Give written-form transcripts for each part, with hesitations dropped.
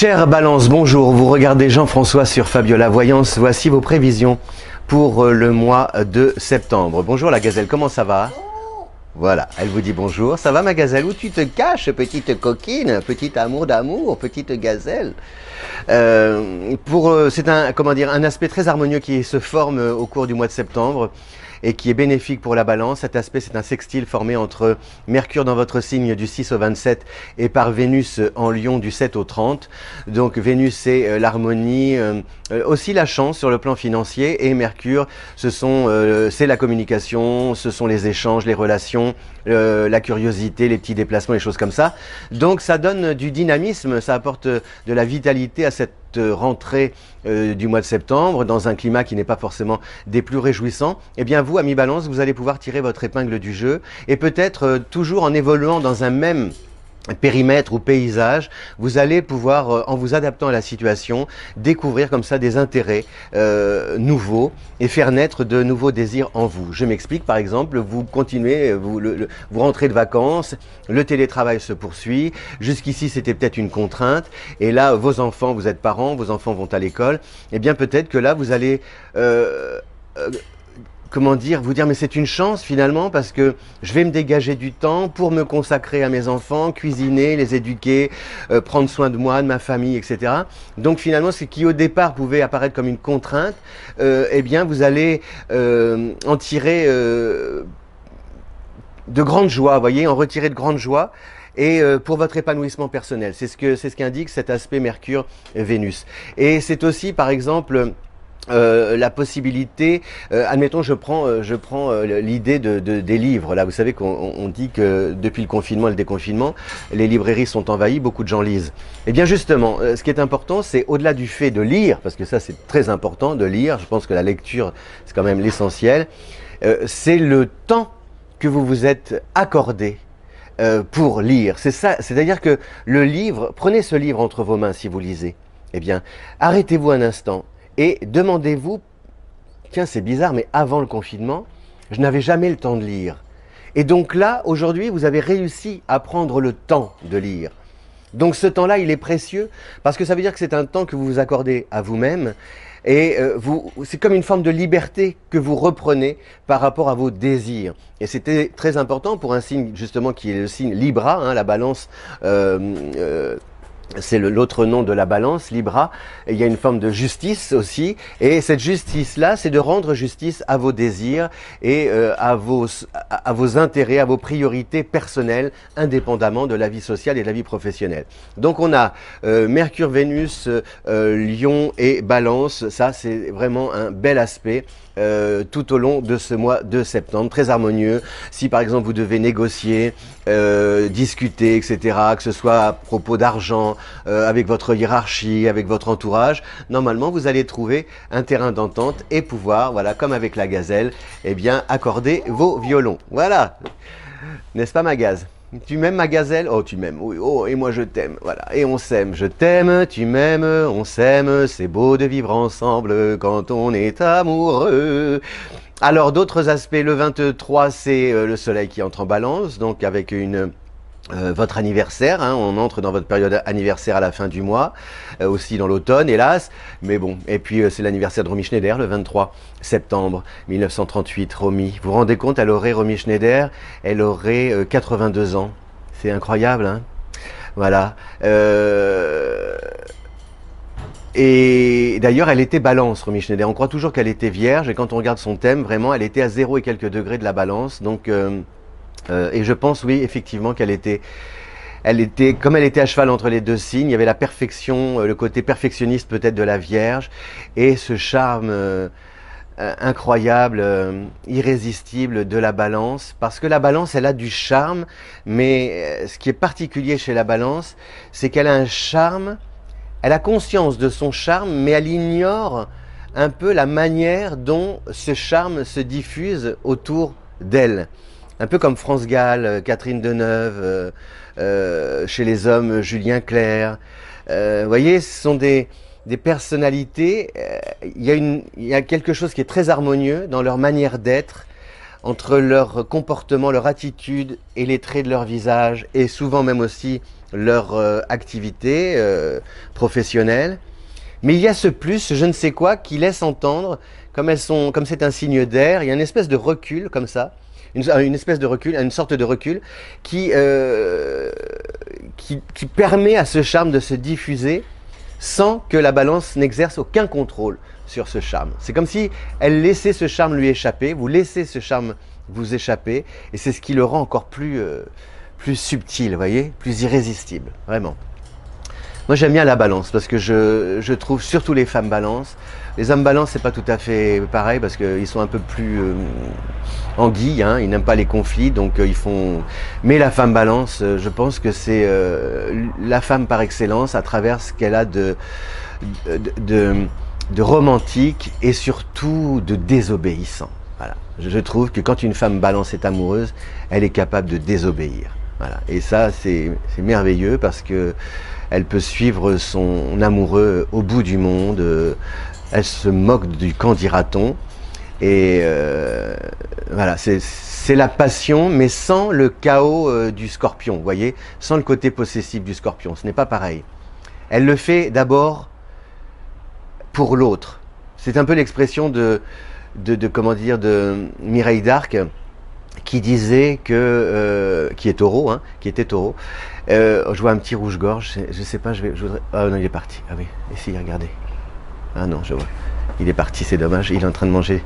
Chère Balance, bonjour, vous regardez Jean-François sur Fabiola Voyance, voici vos prévisions pour le mois de septembre. Bonjour la gazelle, comment ça va? Voilà, elle vous dit bonjour. Ça va ma gazelle? Où tu te caches, petite coquine, petit amour d'amour, petite gazelle? C'est un aspect très harmonieux qui se forme au cours du mois de septembre et qui est bénéfique pour la balance. Cet aspect, c'est un sextile formé entre Mercure dans votre signe du 6 au 27 et par Vénus en Lion du 7 au 30. Donc Vénus, c'est l'harmonie, aussi la chance sur le plan financier, et Mercure, c'est la communication, ce sont les échanges, les relations, la curiosité, les petits déplacements, les choses comme ça. Donc ça donne du dynamisme, ça apporte de la vitalité à cette rentrée du mois de septembre, dans un climat qui n'est pas forcément des plus réjouissants. Eh bien vous, amis Balance, vous allez pouvoir tirer votre épingle du jeu, et peut-être toujours en évoluant dans un même périmètre ou paysage, vous allez pouvoir, en vous adaptant à la situation, découvrir comme ça des intérêts nouveaux et faire naître de nouveaux désirs en vous. Je m'explique, par exemple, vous continuez, vous rentrez de vacances, le télétravail se poursuit, jusqu'ici c'était peut-être une contrainte, et là vos enfants, vous êtes parents, vos enfants vont à l'école, et bien peut-être que là vous allez vous dire mais c'est une chance finalement, parce que je vais me dégager du temps pour me consacrer à mes enfants, cuisiner, les éduquer, prendre soin de moi, de ma famille, etc. Donc finalement, ce qui au départ pouvait apparaître comme une contrainte, eh bien vous allez en tirer de grandes joies, vous voyez, en retirer de grandes joies. Et pour votre épanouissement personnel, c'est ce qu'indique cet aspect Mercure-Vénus. Et c'est aussi, par exemple, la possibilité, admettons, je prends l'idée des livres. Là, vous savez qu'on dit que depuis le confinement et le déconfinement, les librairies sont envahies, beaucoup de gens lisent. Et bien justement, ce qui est important, c'est au-delà du fait de lire, parce que ça c'est très important de lire, je pense que la lecture c'est quand même l'essentiel, c'est le temps que vous vous êtes accordé pour lire. C'est ça, c'est-à-dire que le livre, prenez ce livre entre vos mains si vous lisez, eh bien arrêtez-vous un instant et demandez-vous, tiens c'est bizarre, mais avant le confinement, je n'avais jamais le temps de lire. Et donc là, aujourd'hui, vous avez réussi à prendre le temps de lire. Donc ce temps-là, il est précieux, parce que ça veut dire que c'est un temps que vous vous accordez à vous-même, et c'est comme une forme de liberté que vous reprenez par rapport à vos désirs. Et c'était très important pour un signe justement qui est le signe Libra, hein, la balance. C'est l'autre nom de la balance, Libra. Il y a une forme de justice aussi, et cette justice-là, c'est de rendre justice à vos désirs et à vos intérêts, à vos priorités personnelles, indépendamment de la vie sociale et de la vie professionnelle. Donc on a Mercure, Vénus, Lion et Balance. Ça, c'est vraiment un bel aspect tout au long de ce mois de septembre, très harmonieux. Si par exemple vous devez négocier, discuter, etc., que ce soit à propos d'argent, avec votre hiérarchie, avec votre entourage, normalement vous allez trouver un terrain d'entente et pouvoir, voilà, comme avec la gazelle, eh bien accorder vos violons. Voilà, n'est-ce pas ma gaze? Tu m'aimes ma gazelle? Oh tu m'aimes, oui, oh et moi je t'aime, voilà, et on s'aime, je t'aime, tu m'aimes, on s'aime, c'est beau de vivre ensemble quand on est amoureux. Alors d'autres aspects, le 23 c'est le soleil qui entre en balance, donc avec votre anniversaire, hein, on entre dans votre période anniversaire à la fin du mois, aussi dans l'automne hélas, mais bon, et puis c'est l'anniversaire de Romy Schneider le 23 septembre 1938, Romy, vous vous rendez compte, Romy Schneider, elle aurait 82 ans, c'est incroyable, hein, voilà, et d'ailleurs elle était balance, Romy Schneider, on croit toujours qu'elle était vierge, et quand on regarde son thème, vraiment, elle était à 0 et quelques degrés de la balance, donc et je pense, oui, effectivement, comme elle était à cheval entre les deux signes, il y avait la perfection, le côté perfectionniste peut-être de la Vierge, et ce charme incroyable, irrésistible de la Balance, parce que la Balance, elle a du charme, mais ce qui est particulier chez la Balance, c'est qu'elle a un charme, elle a conscience de son charme, mais elle ignore un peu la manière dont ce charme se diffuse autour d'elle. Un peu comme France Gall, Catherine Deneuve, chez les hommes, Julien Clerc. Vous voyez, ce sont des personnalités, il y a quelque chose qui est très harmonieux dans leur manière d'être, entre leur comportement, leur attitude et les traits de leur visage, et souvent même aussi leur activité professionnelle. Mais il y a ce plus, je ne sais quoi, qui laisse entendre, comme c'est un signe d'air, il y a une espèce de recul comme ça, une espèce de recul, une sorte de recul qui permet à ce charme de se diffuser sans que la balance n'exerce aucun contrôle sur ce charme. C'est comme si elle laissait ce charme lui échapper, vous laissez ce charme vous échapper, et c'est ce qui le rend encore plus subtil, vous voyez, plus irrésistible, vraiment. Moi j'aime bien la balance parce que je trouve surtout les femmes balance. Les hommes balance c'est pas tout à fait pareil parce qu'ils sont un peu plus anguilles, hein, ils n'aiment pas les conflits donc ils font. Mais la femme balance, je pense que c'est la femme par excellence à travers ce qu'elle a de romantique et surtout de désobéissant. Voilà. Je trouve que quand une femme balance est amoureuse, elle est capable de désobéir. Voilà. Et ça c'est merveilleux parce que elle peut suivre son amoureux au bout du monde, elle se moque du qu'en dira-t-on. Et voilà, c'est la passion, mais sans le chaos du scorpion, vous voyez, sans le côté possessif du scorpion, ce n'est pas pareil. Elle le fait d'abord pour l'autre. C'est un peu l'expression comment dire, de Mireille d'Arc, qui disait que, qui est taureau, hein, qui était taureau. Je vois un petit rouge-gorge, je sais pas, je voudrais. Ah non, il est parti. Ah oui, ici, regardez. Ah non, je vois. Il est parti, c'est dommage, il est en train de manger.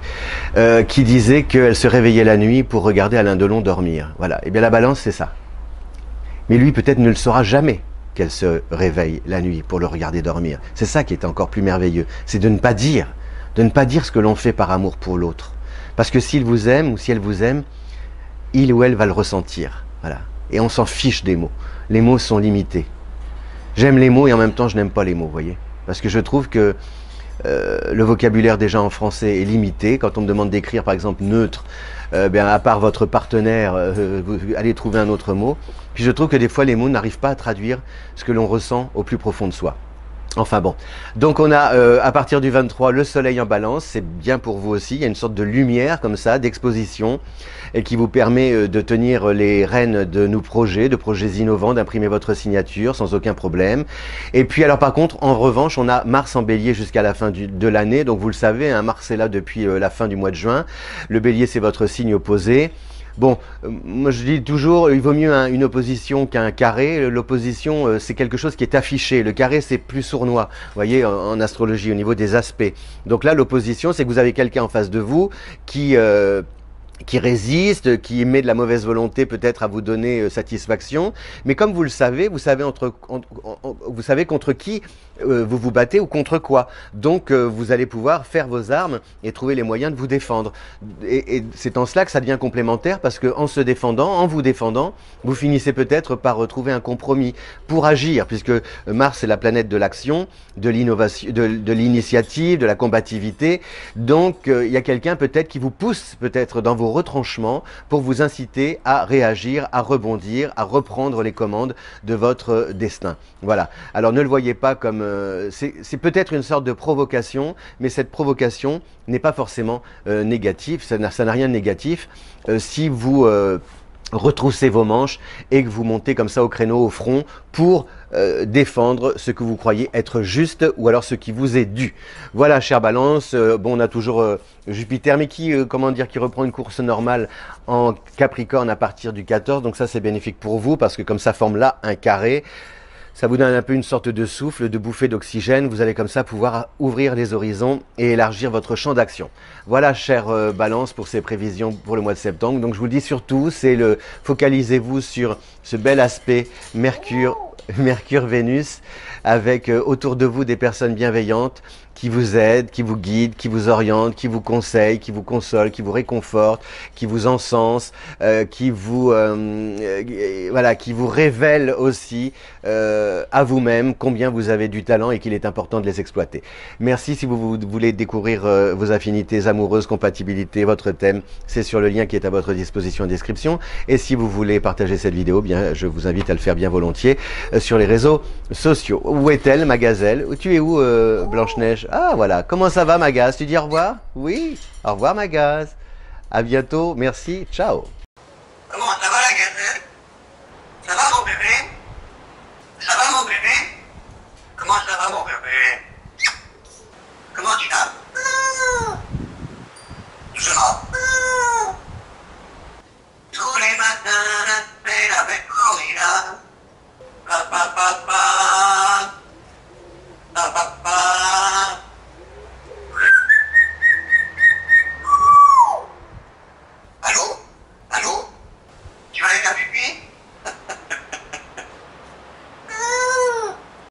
Qui disait qu'elle se réveillait la nuit pour regarder Alain Delon dormir. Voilà. Et bien la balance, c'est ça. Mais lui, peut-être, ne le saura jamais qu'elle se réveille la nuit pour le regarder dormir. C'est ça qui est encore plus merveilleux. C'est de ne pas dire ce que l'on fait par amour pour l'autre. Parce que s'il vous aime ou si elle vous aime, il ou elle va le ressentir. Voilà. Et on s'en fiche des mots. Les mots sont limités. J'aime les mots et en même temps je n'aime pas les mots, vous voyez. Parce que je trouve que le vocabulaire déjà en français est limité. Quand on me demande d'écrire par exemple neutre, à part votre partenaire, vous allez trouver un autre mot. Puis je trouve que des fois les mots n'arrivent pas à traduire ce que l'on ressent au plus profond de soi. Enfin bon, donc on a à partir du 23 le soleil en balance, c'est bien pour vous aussi, il y a une sorte de lumière comme ça, d'exposition, et qui vous permet de tenir les rênes de nos projets, de projets innovants, d'imprimer votre signature sans aucun problème. Et puis alors par contre, en revanche, on a Mars en bélier jusqu'à la fin de l'année, donc vous le savez, hein, Mars est là depuis la fin du mois de juin, le bélier c'est votre signe opposé. Bon, moi je dis toujours, il vaut mieux une opposition qu'un carré. L'opposition, c'est quelque chose qui est affiché. Le carré, c'est plus sournois, vous voyez, en astrologie, au niveau des aspects. Donc là, l'opposition, c'est que vous avez quelqu'un en face de vous qui résiste, qui met de la mauvaise volonté peut-être à vous donner satisfaction. Mais comme vous le savez, vous savez contre qui vous vous battez ou contre quoi. Donc vous allez pouvoir faire vos armes et trouver les moyens de vous défendre. Et c'est en cela que ça devient complémentaire parce qu'en se défendant, en vous défendant, vous finissez peut-être par retrouver un compromis pour agir puisque Mars est la planète de l'action, de l'innovation, de l'initiative, de la combativité. Donc il y a quelqu'un peut-être qui vous pousse peut-être dans vos retranchements pour vous inciter à réagir, à rebondir, à reprendre les commandes de votre destin. Voilà. Alors ne le voyez pas comme c'est peut-être une sorte de provocation, mais cette provocation n'est pas forcément négative, ça n'a rien de négatif si vous retroussez vos manches et que vous montez comme ça au créneau, au front, pour défendre ce que vous croyez être juste ou alors ce qui vous est dû. Voilà, chère Balance, bon, on a toujours Jupiter, mais qui reprend une course normale en Capricorne à partir du 14, donc ça c'est bénéfique pour vous parce que comme ça forme là un carré, ça vous donne un peu une sorte de souffle, de bouffée d'oxygène. Vous allez comme ça pouvoir ouvrir les horizons et élargir votre champ d'action. Voilà, chère Balance, pour ces prévisions pour le mois de septembre. Donc je vous le dis surtout, focalisez-vous sur ce bel aspect Mercure-Vénus, avec autour de vous des personnes bienveillantes qui vous aident, qui vous guident, qui vous orientent, qui vous conseillent, qui vous consolent, qui vous réconfortent, qui vous encensent, qui vous révèlent aussi à vous-même combien vous avez du talent et qu'il est important de les exploiter. Merci. Si vous voulez découvrir vos affinités amoureuses, compatibilité, votre thème, c'est sur le lien qui est à votre disposition en description. Et si vous voulez partager cette vidéo, bien, je vous invite à le faire bien volontiers sur les réseaux sociaux. Où est-elle, ma gazelle? Tu es où, Blanche-Neige? Ah, voilà. Comment ça va, ma gaze? Tu dis au revoir? Oui. Au revoir, ma gaze. À bientôt. Merci. Ciao. Comment ça va, la gazelle? Ça va, mon bébé? Ah mon bébé. Comment tu vas?